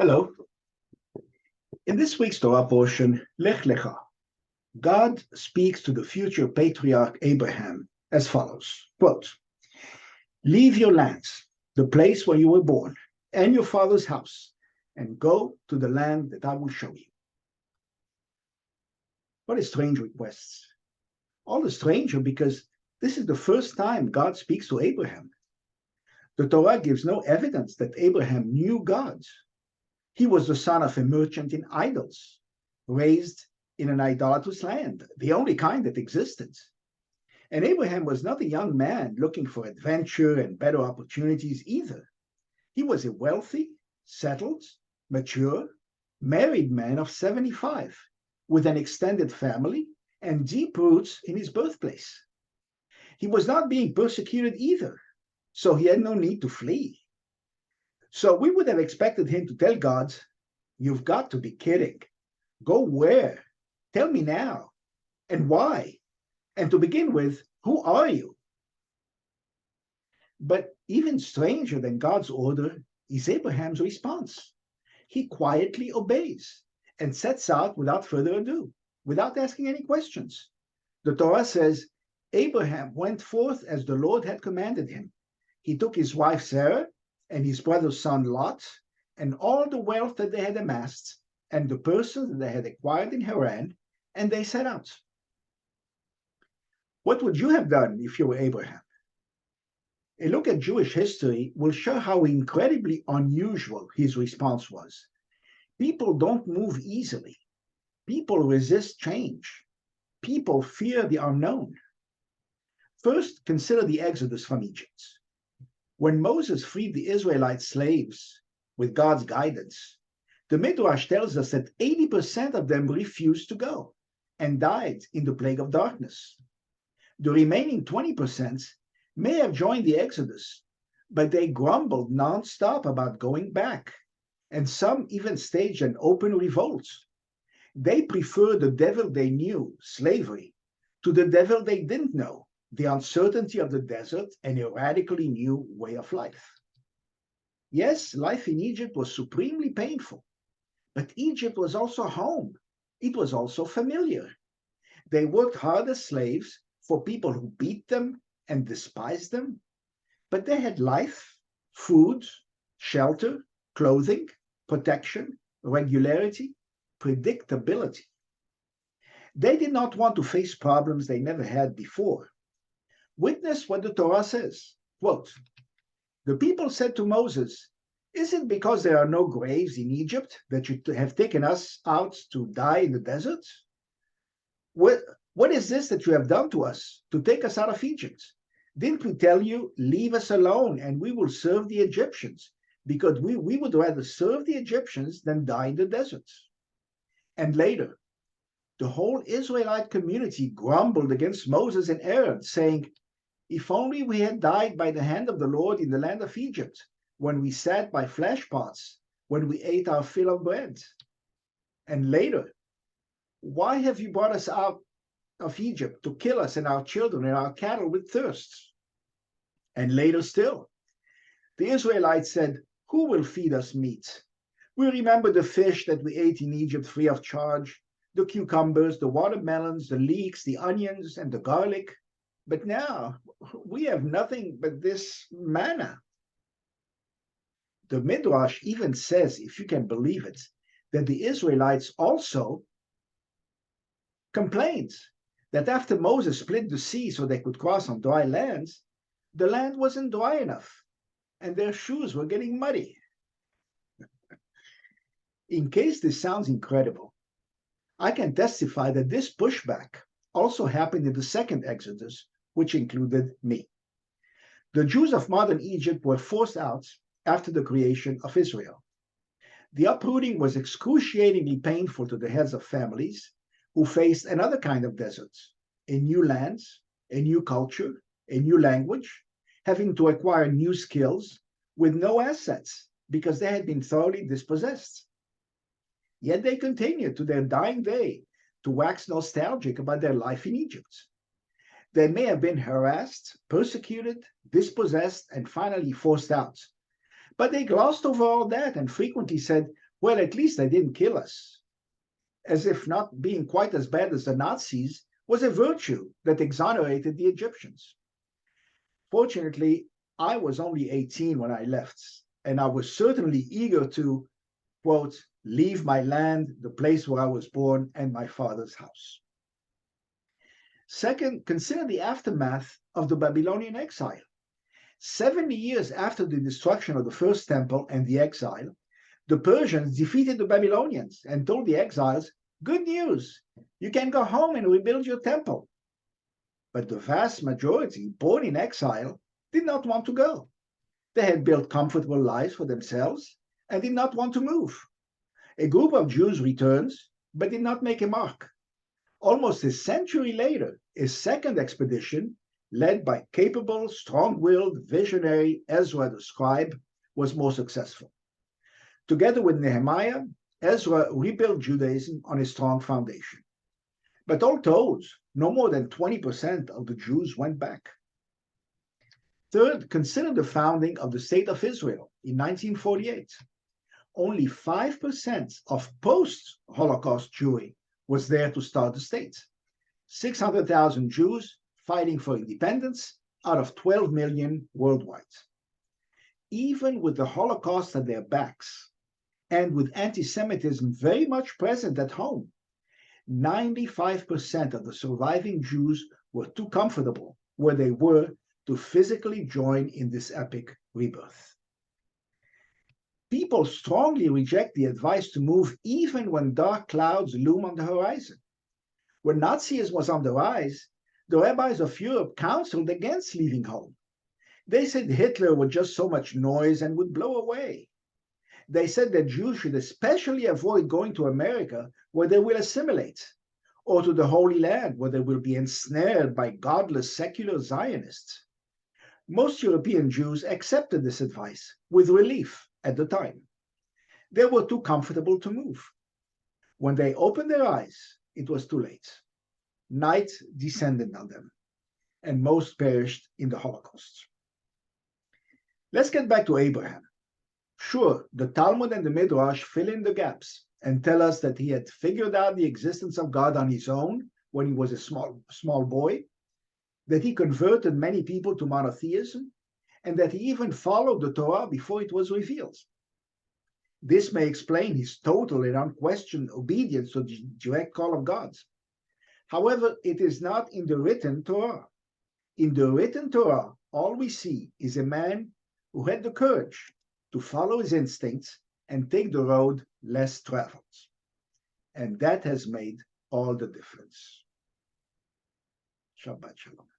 Hello. In this week's Torah portion, Lech Lecha, God speaks to the future patriarch Abraham as follows, quote, "Leave your lands, the place where you were born, and your father's house, and go to the land that I will show you." What a strange request. All the stranger because this is the first time God speaks to Abraham. The Torah gives no evidence that Abraham knew God. He was the son of a merchant in idols, raised in an idolatrous land, the only kind that existed. And Abraham was not a young man looking for adventure and better opportunities either. He was a wealthy, settled, mature, married man of 75, with an extended family and deep roots in his birthplace. He was not being persecuted either, so he had no need to flee. So we would have expected him to tell God, "You've got to be kidding. Go where? Tell me now. And why? And to begin with, who are you?" But even stranger than God's order is Abraham's response. He quietly obeys and sets out without further ado, without asking any questions. The Torah says, Abraham went forth as the Lord had commanded him. He took his wife Sarah and his brother's son Lot, and all the wealth that they had amassed, and the persons that they had acquired in Haran, and they set out. What would you have done if you were Abraham? A look at Jewish history will show how incredibly unusual his response was. People don't move easily. People resist change. People fear the unknown. First, consider the exodus from Egypt. When Moses freed the Israelite slaves with God's guidance, the Midrash tells us that 80% of them refused to go and died in the plague of darkness. The remaining 20% may have joined the exodus, but they grumbled nonstop about going back, and some even staged an open revolt. They preferred the devil they knew, slavery, to the devil they didn't know, the uncertainty of the desert and a radically new way of life. Yes, life in Egypt was supremely painful, but Egypt was also home. It was also familiar. They worked hard as slaves for people who beat them and despised them, but they had life, food, shelter, clothing, protection, regularity, predictability. They did not want to face problems they never had before. Witness what the Torah says, quote, "The people said to Moses, 'Is it because there are no graves in Egypt that you have taken us out to die in the desert? What is this that you have done to us to take us out of Egypt? Didn't we tell you, leave us alone and we will serve the Egyptians, because we would rather serve the Egyptians than die in the desert?'" And later, the whole Israelite community grumbled against Moses and Aaron, saying, "If only we had died by the hand of the Lord in the land of Egypt, when we sat by flesh pots, when we ate our fill of bread." And later, "Why have you brought us out of Egypt to kill us and our children and our cattle with thirst?" And later still, the Israelites said, "Who will feed us meat? We remember the fish that we ate in Egypt free of charge, the cucumbers, the watermelons, the leeks, the onions, and the garlic. But now we have nothing but this manna." The Midrash even says, if you can believe it, that the Israelites also complained that after Moses split the sea so they could cross on dry lands, the land wasn't dry enough and their shoes were getting muddy. In case this sounds incredible, I can testify that this pushback also happened in the second Exodus, which included me. The Jews of modern Egypt were forced out after the creation of Israel. The uprooting was excruciatingly painful to the heads of families who faced another kind of desert, a new land, a new culture, a new language, having to acquire new skills with no assets because they had been thoroughly dispossessed. Yet they continued to their dying day to wax nostalgic about their life in Egypt. They may have been harassed, persecuted, dispossessed, and finally forced out. But they glossed over all that and frequently said, Well, at least they didn't kill us, as if not being quite as bad as the Nazis was a virtue that exonerated the Egyptians. Fortunately, I was only 18 when I left, and I was certainly eager to, quote, leave my land, the place where I was born, and my father's house. Second, consider the aftermath of the Babylonian exile. 70 years after the destruction of the first temple and the exile, the Persians defeated the Babylonians and told the exiles, good news, you can go home and rebuild your temple. But the vast majority, born in exile, did not want to go. They had built comfortable lives for themselves and did not want to move. A group of Jews returned, but did not make a mark. Almost a century later, a second expedition, led by capable, strong-willed, visionary Ezra the scribe, was more successful. Together with Nehemiah, Ezra rebuilt Judaism on a strong foundation. But all told, no more than 20% of the Jews went back. Third, consider the founding of the State of Israel in 1948. Only 5% of post-Holocaust Jewry was there to start the state. 600,000 Jews fighting for independence out of 12 million worldwide. Even with the Holocaust at their backs, and with anti-Semitism very much present at home, 95% of the surviving Jews were too comfortable where they were to physically join in this epic rebirth. People strongly reject the advice to move even when dark clouds loom on the horizon. When Nazism was on the rise, the rabbis of Europe counseled against leaving home. They said Hitler was just so much noise and would blow away. They said that Jews should especially avoid going to America where they will assimilate, or to the Holy Land where they will be ensnared by godless secular Zionists. Most European Jews accepted this advice with relief at the time. They were too comfortable to move. When they opened their eyes, it was too late. Night descended on them, and most perished in the Holocaust. Let's get back to Abraham. Sure, the Talmud and the Midrash fill in the gaps and tell us that he had figured out the existence of God on his own when he was a small boy, that he converted many people to monotheism, and that he even followed the Torah before it was revealed. This may explain his total and unquestioned obedience to the direct call of God. However, it is not in the written Torah. In the written Torah, all we see is a man who had the courage to follow his instincts and take the road less traveled. And that has made all the difference. Shabbat Shalom.